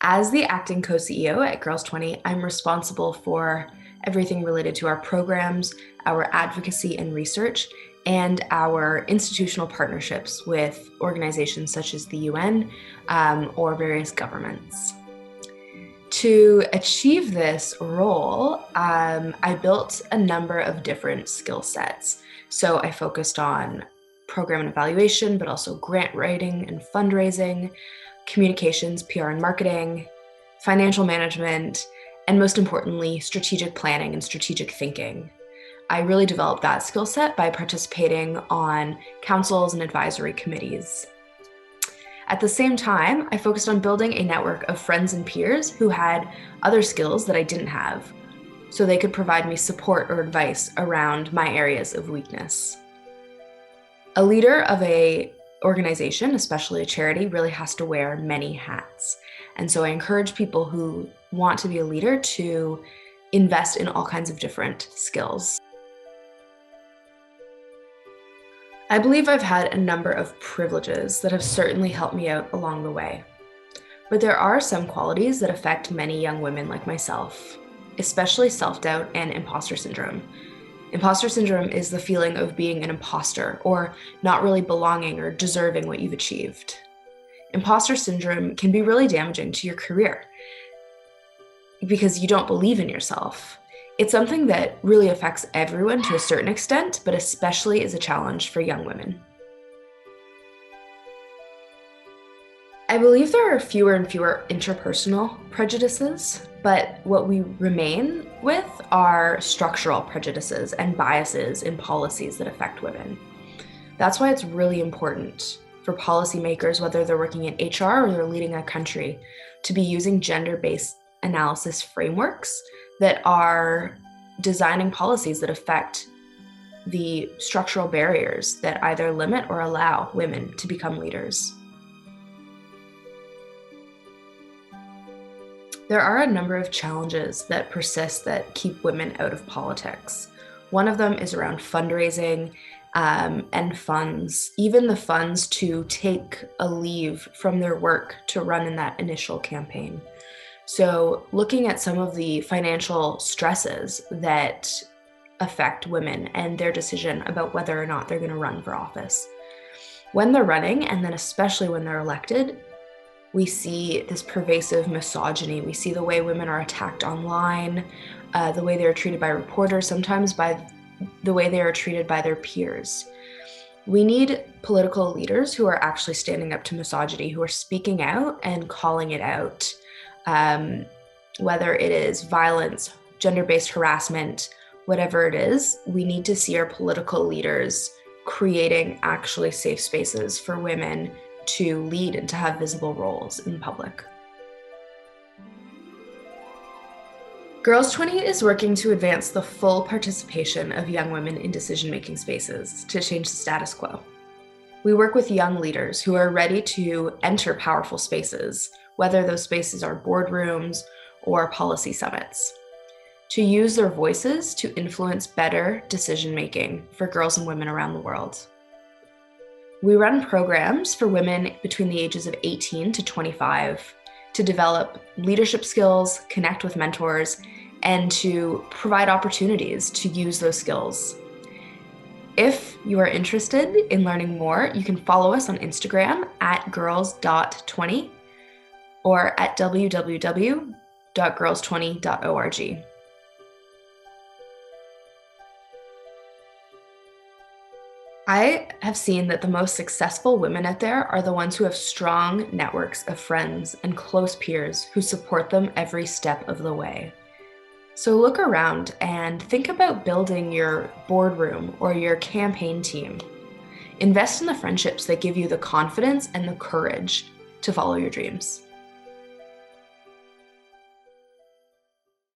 As the acting co-CEO at Girls 20, I'm responsible for everything related to our programs, our advocacy and research, and our institutional partnerships with organizations such as the UN or various governments. To achieve this role, I built a number of different skill sets. So I focused on program and evaluation, but also grant writing and fundraising, communications, PR and marketing, financial management, and most importantly, strategic planning and strategic thinking. I really developed that skill set by participating on councils and advisory committees. At the same time, I focused on building a network of friends and peers who had other skills that I didn't have, so they could provide me support or advice around my areas of weakness. A leader of an organization, especially a charity, really has to wear many hats. And so I encourage people who want to be a leader to invest in all kinds of different skills. I believe I've had a number of privileges that have certainly helped me out along the way. But there are some qualities that affect many young women like myself, especially self-doubt and imposter syndrome. Imposter syndrome is the feeling of being an imposter or not really belonging or deserving what you've achieved. Imposter syndrome can be really damaging to your career because you don't believe in yourself. It's something that really affects everyone to a certain extent, but especially is a challenge for young women. I believe there are fewer and fewer interpersonal prejudices, but what we remain with are structural prejudices and biases in policies that affect women. That's why it's really important for policymakers, whether they're working in HR or they're leading a country, to be using gender-based analysis frameworks that are designing policies that affect the structural barriers that either limit or allow women to become leaders. There are a number of challenges that persist that keep women out of politics. One of them is around fundraising and funds, even the funds to take a leave from their work to run in that initial campaign. So looking at some of the financial stresses that affect women and their decision about whether or not they're going to run for office. When they're running, and then especially when they're elected, we see this pervasive misogyny. We see the way women are attacked online, the way they're treated by reporters, sometimes by the way they are treated by their peers. We need political leaders who are actually standing up to misogyny, who are speaking out and calling it out. Whether it is violence, gender-based harassment, whatever it is, we need to see our political leaders creating actually safe spaces for women to lead and to have visible roles in public. Girls 20 is working to advance the full participation of young women in decision-making spaces to change the status quo. We work with young leaders who are ready to enter powerful spaces, whether those spaces are boardrooms or policy summits, to use their voices to influence better decision-making for girls and women around the world. We run programs for women between the ages of 18 to 25 to develop leadership skills, connect with mentors, and to provide opportunities to use those skills. If you are interested in learning more, you can follow us on Instagram at girls.20 or at www.girls20.org. I have seen that the most successful women out there are the ones who have strong networks of friends and close peers who support them every step of the way. So look around and think about building your boardroom or your campaign team. Invest in the friendships that give you the confidence and the courage to follow your dreams.